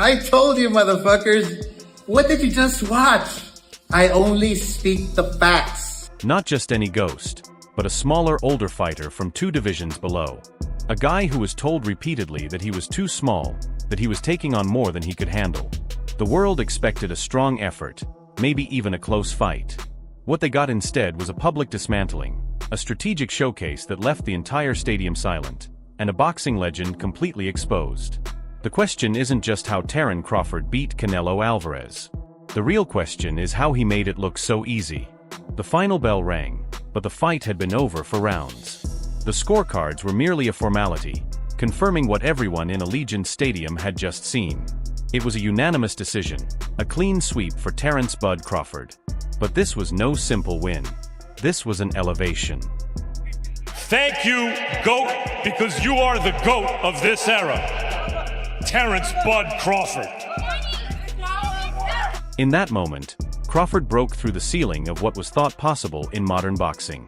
I told you, motherfuckers. What did you just watch? I only speak the facts. Not just any ghost, but a smaller, older fighter from 2 divisions below. A guy who was told repeatedly that he was too small, that he was taking on more than he could handle. The world expected a strong effort, maybe even a close fight. What they got instead was a public dismantling, a strategic showcase that left the entire stadium silent, and a boxing legend completely exposed. The question isn't just how Terence Crawford beat Canelo Alvarez. The real question is how he made it look so easy. The final bell rang, but the fight had been over for rounds. The scorecards were merely a formality, confirming what everyone in Allegiant Stadium had just seen. It was a unanimous decision, a clean sweep for Terence "Bud" Crawford. But this was no simple win. This was an elevation. Thank you, GOAT, because you are the GOAT of this era. Terence "Bud" Crawford. In that moment, Crawford broke through the ceiling of what was thought possible in modern boxing.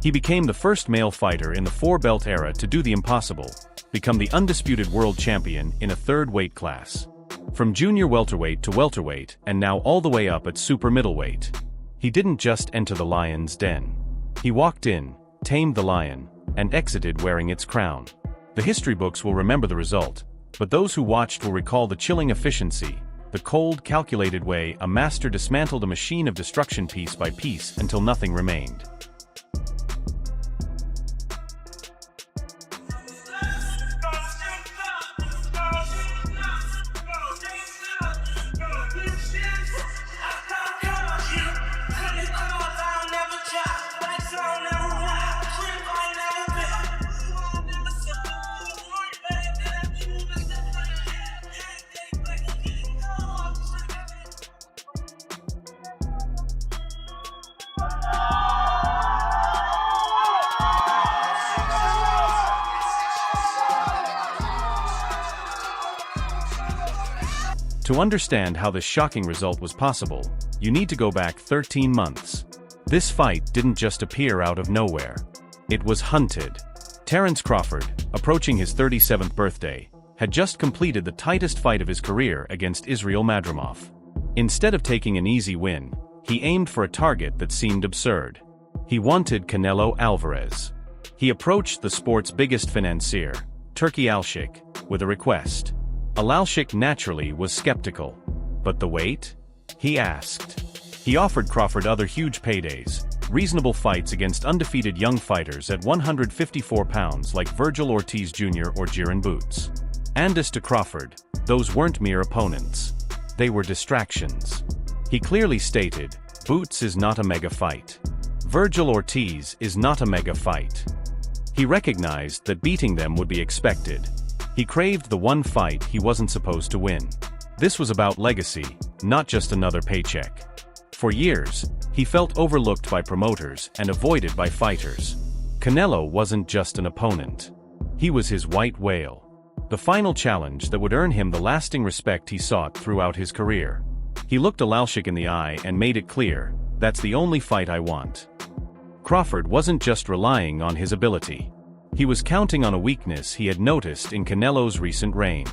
He became the first male fighter in the 4-belt era to do the impossible, become the undisputed world champion in a 3rd weight class. From junior welterweight to welterweight, and now all the way up at super middleweight. He didn't just enter the lion's den. He walked in, tamed the lion, and exited wearing its crown. The history books will remember the result, but those who watched will recall the chilling efficiency, the cold, calculated way a master dismantled a machine of destruction piece by piece until nothing remained. To understand how this shocking result was possible, you need to go back 13 months. This fight didn't just appear out of nowhere. It was hunted. Terence Crawford, approaching his 37th birthday, had just completed the tightest fight of his career against Israil Madrimov. Instead of taking an easy win, he aimed for a target that seemed absurd. He wanted Canelo Alvarez. He approached the sport's biggest financier, Turki Al-Sheikh, with a request. Al-Sheikh naturally was skeptical. But the weight? He asked. He offered Crawford other huge paydays, reasonable fights against undefeated young fighters at 154 pounds like Virgil Ortiz Jr. or Jiren Boots. And as to Crawford, those weren't mere opponents. They were distractions. He clearly stated, Boots is not a mega fight. Virgil Ortiz is not a mega fight. He recognized that beating them would be expected. He craved the one fight he wasn't supposed to win. This was about legacy, not just another paycheck. For years, he felt overlooked by promoters and avoided by fighters. Canelo wasn't just an opponent. He was his white whale. The final challenge that would earn him the lasting respect he sought throughout his career. He looked Al-Sheikh in the eye and made it clear, that's the only fight I want. Crawford wasn't just relying on his ability. He was counting on a weakness he had noticed in Canelo's recent reign.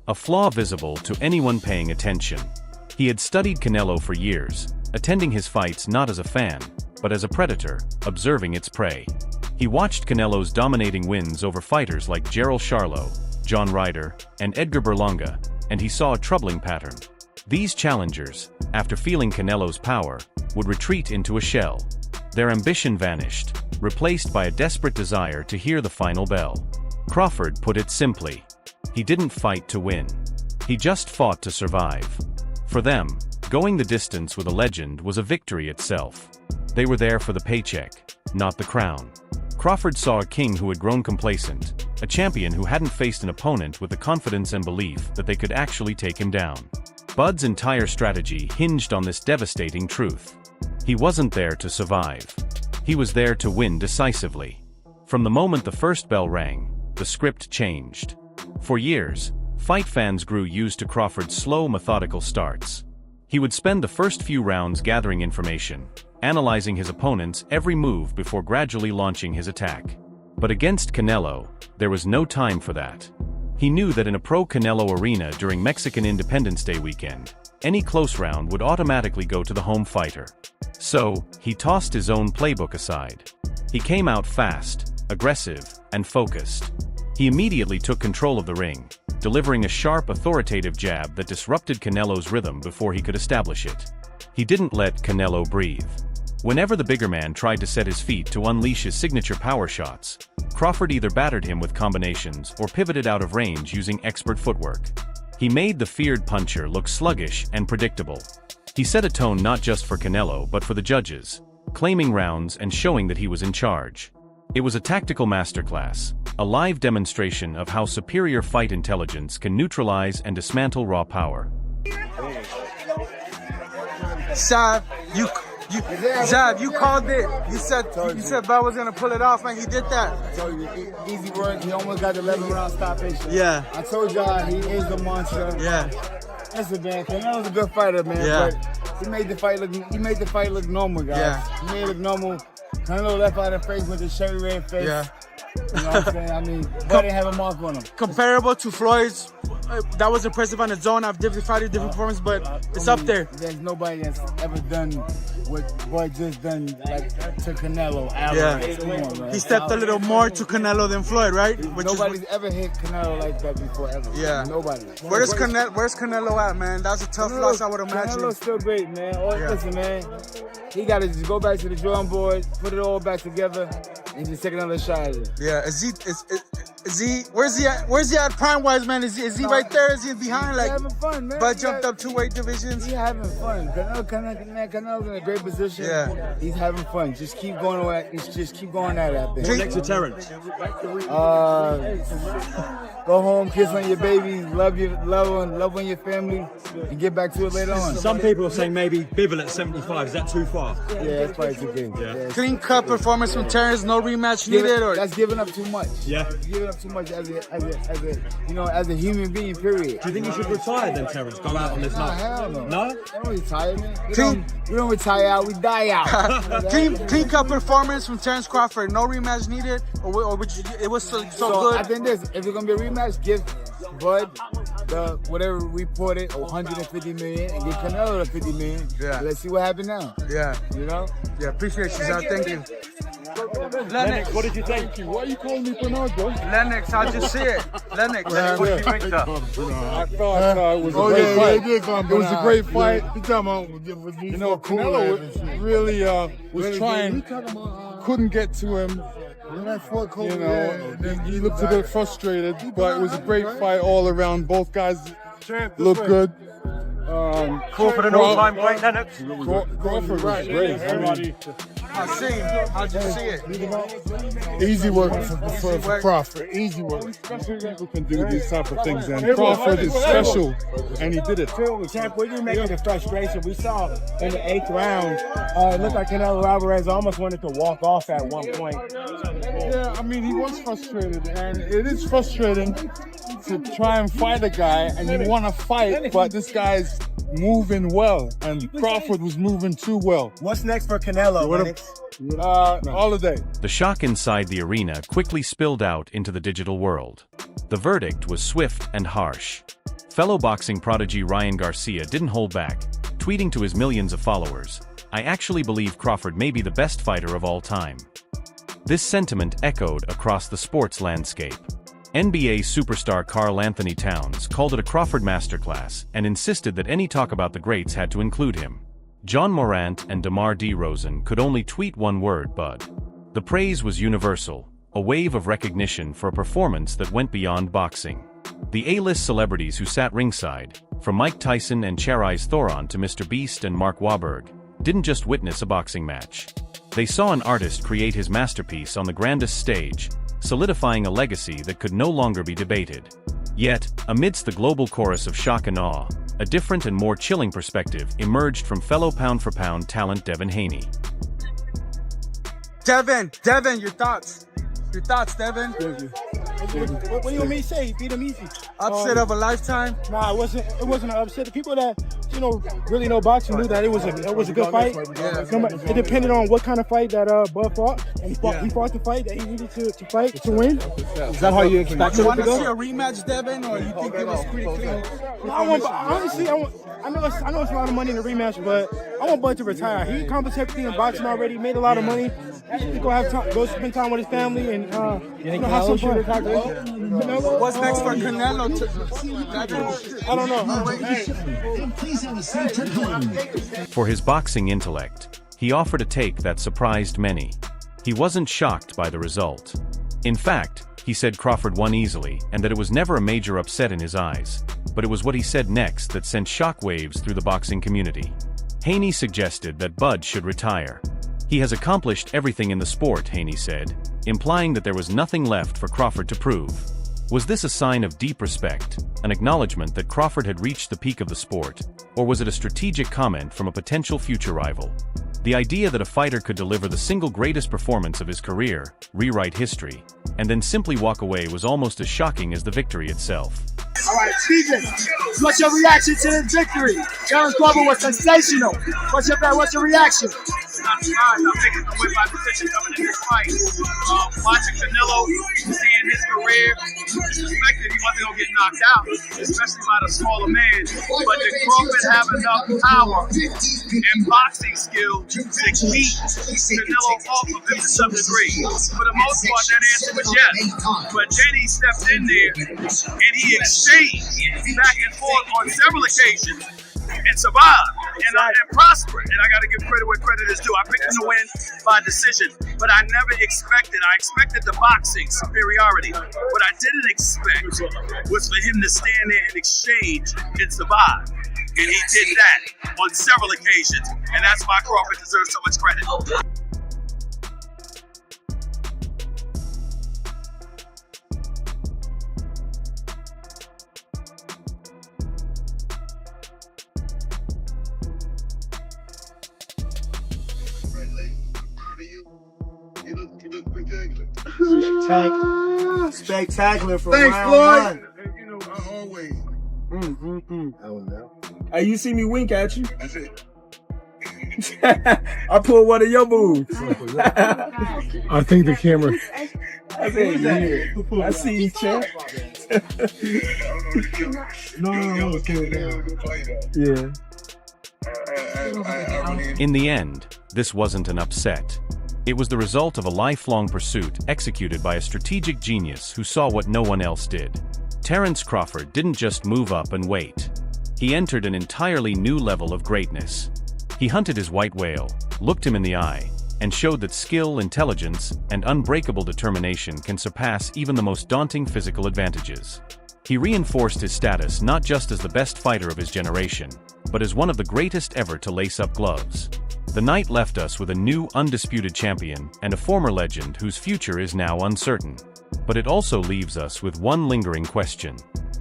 A flaw visible to anyone paying attention. He had studied Canelo for years, attending his fights not as a fan, but as a predator, observing its prey. He watched Canelo's dominating wins over fighters like Gerald Charlo, John Ryder, and Edgar Berlanga, and he saw a troubling pattern. These challengers, after feeling Canelo's power, would retreat into a shell. Their ambition vanished, replaced by a desperate desire to hear the final bell. Crawford put it simply. He didn't fight to win. He just fought to survive. For them, going the distance with a legend was a victory itself. They were there for the paycheck, not the crown. Crawford saw a king who had grown complacent, a champion who hadn't faced an opponent with the confidence and belief that they could actually take him down. Bud's entire strategy hinged on this devastating truth. He wasn't there to survive. He was there to win decisively. From the moment the first bell rang, the script changed. For years, fight fans grew used to Crawford's slow, methodical starts. He would spend the first few rounds gathering information, analyzing his opponent's every move before gradually launching his attack. But against Canelo, there was no time for that. He knew that in a pro-Canelo arena during Mexican Independence Day weekend, any close round would automatically go to the home fighter. So, he tossed his own playbook aside. He came out fast, aggressive, and focused. He immediately took control of the ring, delivering a sharp, authoritative jab that disrupted Canelo's rhythm before he could establish it. He didn't let Canelo breathe. Whenever the bigger man tried to set his feet to unleash his signature power shots, Crawford either battered him with combinations or pivoted out of range using expert footwork. He made the feared puncher look sluggish and predictable. He set a tone not just for Canelo but for the judges, claiming rounds and showing that he was in charge. It was a tactical masterclass, a live demonstration of how superior fight intelligence can neutralize and dismantle raw power. Zab, you called it. You said Bud was gonna pull it off, and he did that. I told you, easy work. He almost got the 11-round stoppage. Yeah. I told y'all he is the monster. Yeah. Listen, man, Canelo's a good fighter, man. Yeah. But he made the fight look normal, guys. Yeah. He made it look normal. Canelo left out of face with his cherry red face. Yeah. You know what I'm saying? I mean, Bud didn't have a mark on him. Comparable to Floyd's, that was impressive on its own. I've different performance, but it's up there. There's nobody that's ever done what Bud just done to Canelo Alvarez. Yeah. Come on, man. He stepped a little more to Canelo than Floyd, right? Nobody's ever hit Canelo like that before, ever. Yeah. Nobody. Where's Canelo at, man? That's a tough loss, I would imagine. Canelo's still great, man. Listen, man. He got to just go back to the drawing board, put it all back together, and just take another shot at it. Yeah. Where's he at prime-wise, man? Is he right there? Is he behind? He's having fun, man. Bud jumped up 2 weight divisions. He's having fun. Canelo's in a great position. Yeah. He's having fun. Just keep going at it. Just keep going at it. What's next to Terence? Go home, kiss on your babies, love on your family, and get back to it later on. Some people are saying maybe Bivol at 75. Is that too far? Yeah, that's probably too big. Yeah. Clean cut performance from Terence, no rematch needed, or That's giving up too much. Yeah. That's giving up too much as a human being. Period. Do you think you should retire then, Terence? Go out on this Nah, night. hell no. No? Don't retire, man. We don't retire out. We die out. clean cut performance from Terence Crawford, no rematch needed, or it was so good. I think this. If it's gonna be a rematch, give Bud the whatever we reported, 150 million, and give Canelo the 50 million. Yeah. Let's see what happens now. Yeah. You know. Yeah, appreciate you, Zab. Thank you. Lennox, what did you think? Why are you calling me Bernardo? Lennox, how'd you see it? Lennox, what do you think, I thought it was a great fight. It was a great fight. You know, Canelo really was trying, couldn't get to him. You know, he looked a bit frustrated, but it was a great fight all around. Both guys looked good. Crawford an all-time great, Lennox. Crawford was great. How'd you see it? Easy work for Crawford. Easy work. Special people can do these type of things, and Crawford is special, and he did it. Champ, what you making the frustration? We saw in the 8th round, it looked like Canelo Alvarez almost wanted to walk off at one point. Yeah, I mean, he was frustrated, and it is frustrating to try and fight a guy, and you want to fight, but this guy's moving well, and Crawford was moving too well. What's next for Canelo? All day. The shock inside the arena quickly spilled out into the digital world. The verdict was swift and harsh. Fellow boxing prodigy Ryan Garcia didn't hold back, tweeting to his millions of followers, "I actually believe Crawford may be the best fighter of all time." This sentiment echoed across the sports landscape. NBA superstar Karl Anthony Towns called it a Crawford masterclass and insisted that any talk about the greats had to include him. John Morant and DeMar DeRozan could only tweet one word, Bud. The praise was universal, a wave of recognition for a performance that went beyond boxing. The A-list celebrities who sat ringside, from Mike Tyson and Charlize Theron to Mr. Beast and Mark Wahlberg, didn't just witness a boxing match. They saw an artist create his masterpiece on the grandest stage, solidifying a legacy that could no longer be debated. Yet, amidst the global chorus of shock and awe, a different and more chilling perspective emerged from fellow pound-for-pound talent Devin Haney. Devin, your thoughts? Your thoughts, Devin? What do you want me to say? He beat him easy. Upset of a lifetime? Nah, it wasn't an upset. The people that really know boxing knew that it was a good fight. It depended on what kind of fight that Bud fought, and he fought the fight that he needed to fight to win. Is that how you expect You it want to to see go? a rematch, Devin, or you think it was pretty clean? I know it's a lot of money in the rematch, but I want Bud to retire. He accomplished everything in boxing already. He made a lot of money. He go spend time with his family and have some fun. What's next for Canelo? I don't know. For his boxing intellect, he offered a take that surprised many. He wasn't shocked by the result. In fact, he said Crawford won easily and that it was never a major upset in his eyes, but it was what he said next that sent shockwaves through the boxing community. Haney suggested that Bud should retire. He has accomplished everything in the sport, Haney said, implying that there was nothing left for Crawford to prove. Was this a sign of deep respect, an acknowledgement that Crawford had reached the peak of the sport, or was it a strategic comment from a potential future rival? The idea that a fighter could deliver the single greatest performance of his career, rewrite history, and then simply walk away was almost as shocking as the victory itself. All right, Steven, what's your reaction to the victory? Terence Crawford was sensational. What's your reaction? Not surprised. I'm picking the win by decision coming in this fight. Watching Canelo, seeing his career, expected he wasn't going to get knocked out, especially by the smaller man. But did Crawford have enough power and boxing skill to beat Canelo off of him to some degree? For the most part, that answer was yes. But then he stepped in there and he exchanged back and forth on several occasions and survived and prospered. And I got to give credit where credit is due. I picked him to win by decision, but I never expected. I expected the boxing superiority. What I didn't expect was for him to stand there and exchange and survive. And he did that on several occasions, and that's why Crawford deserves so much credit. Spectacular for Thanks, round Floyd. Always. Hey, you see me wink at you? That's it. I pulled one of your moves. I think the camera. I see you, champ. No, Yeah. In the end, this wasn't an upset. It was the result of a lifelong pursuit executed by a strategic genius who saw what no one else did. Terence Crawford didn't just move up and wait. He entered an entirely new level of greatness. He hunted his white whale, looked him in the eye, and showed that skill, intelligence, and unbreakable determination can surpass even the most daunting physical advantages. He reinforced his status not just as the best fighter of his generation, but as one of the greatest ever to lace up gloves. The night left us with a new undisputed champion and a former legend whose future is now uncertain. But it also leaves us with one lingering question.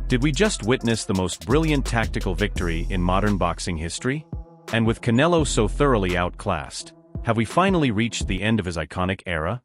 Did we just witness the most brilliant tactical victory in modern boxing history? And with Canelo so thoroughly outclassed, have we finally reached the end of his iconic era?